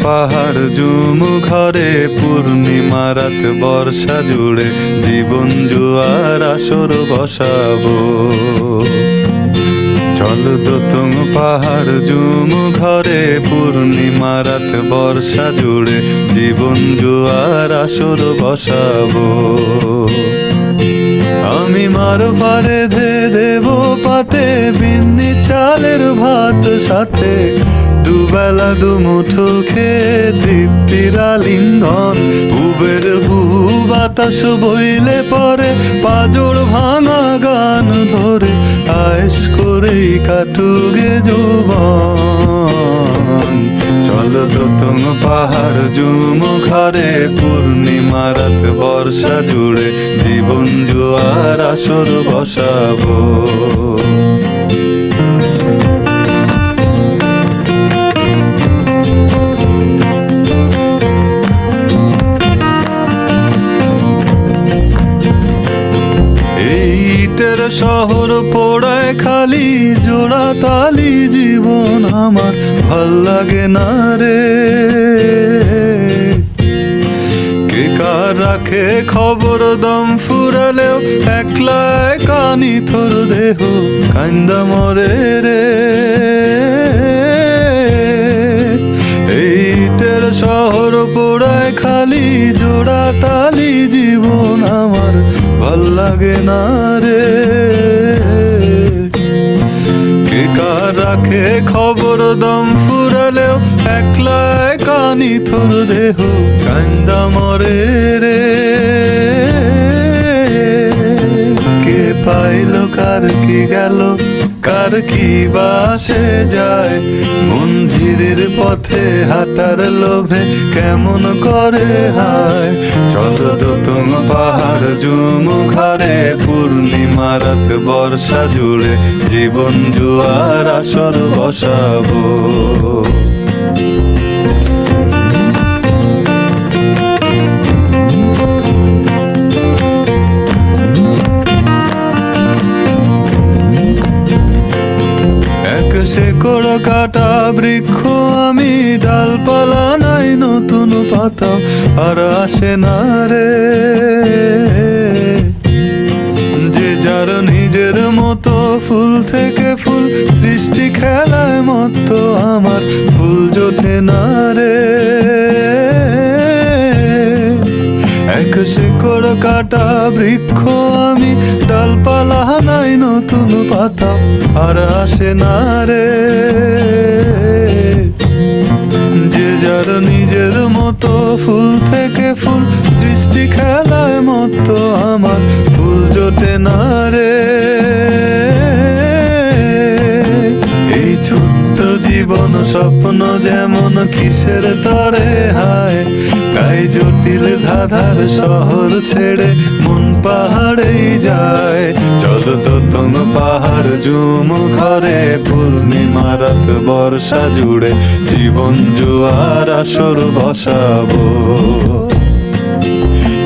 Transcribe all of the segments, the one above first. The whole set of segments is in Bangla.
পাহাড় জুম ঘরে পূর্ণিমা রাত বর্ষা জুড়ে জীবন জুয়ার আসর বসাবো। চল দোতং পাহাড় জুম ঘরে পূর্ণিমা রাত বর্ষা জুড়ে জীবন জুয়ার আসর বসাবো। আমি মার পারে ধে দেব পাতে বিন্নি চালের ভাত সাথে দুবেলা দুমুঠো খেয়ে তৃপ্তির আলিঙ্গন। উবের হু বাতাস বইলে পরে পাজর ভাঙা গান ধরে আয়েশ করেই কাটুগে যৌবন। চল দোতং পাহাড় জুম ঘরে পূর্ণিমা রাত বর্ষা জুড়ে জীবন জুয়ার আসর বসাবো। ইটের শহর পোড়ায় খালি জোড়া তালি জীবন আমার ভাল লাগে না রে। কে কার রাখে খবর দম ফুরালেও একলা কানি তোর দেহ কান্দা মরে রে। ইটের শহর পোড়ায় খালি জোড়া তালি জীবন আমার ভাল লাগে না রে। কে কার রাখে খবর দম ফুরালেও একলা কানি তোর দেহ কান্দা মরে রে। কে পাইল কার কি গেল কার কি বাসে যায় মঞ্জিরের পথে হাঁটার লোভে কেমন করে হায়। চল দোতং পাহাড় জুম ঘরে পূর্ণিমা রাত বর্ষা জুড়ে জীবন জুয়ার আসর বসাবো। শেকড় কাটা বৃক্ষ আমি ডালপালা নাই নতুন পাতা আর আসে না রে। যে যার নিজের মতো ফুল থেকে ফুল সৃষ্টি খেলায় মতো আমার ফুল জোটে না রে। এক শেকড় কাটা বৃক্ষ আমি ডালপালা নাই নতুন পাতা আর আসে না রে। যে যার নিজের মতো ফুল থেকে ফুল সৃষ্টি খেলায় মতো আমার ফুল জোটে না রে। এই ছোট্ট জীবন স্বপ্ন যেমন কিসের তরে হায় তাই জটিল ধাঁধার শহর ছেড়ে মন পাহাড়েই যায়। চল দোতং পাহাড় জুম ঘরে পূর্ণিমা রাত বর্ষা জুড়ে জীবন জুয়ার আসর বসাবো।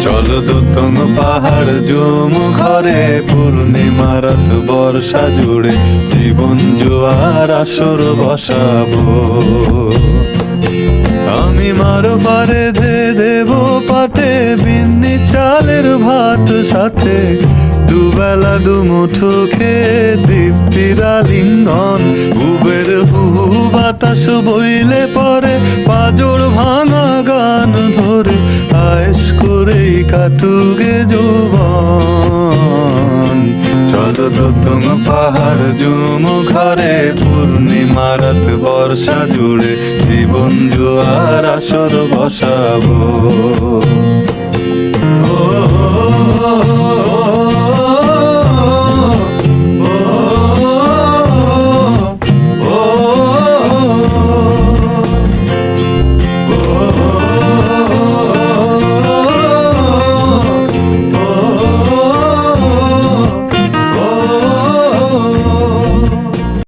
চল দোতং পাহাড় জুম ঘরে পূর্ণিমা রাত বর্ষা জুড়ে জীবন জুয়ার আসর বসাবো। আমি মার পারে ধে দেব পাতে বিন্নি চালের ভাত সাথে দুবেলা দুমুঠো খেয়ে তৃপ্তির আলিঙ্গন। উবের হু বাতাস বইলে পরে পাজর ভাঙা গান ধরে আয়েশ করেই কাটুগে যৌবন। চল দোতং পাহাড় জুম ঘরে পূর্ণিমা রাত বর্ষা জুড়ে জীবন জুয়ার আসর বসাবো।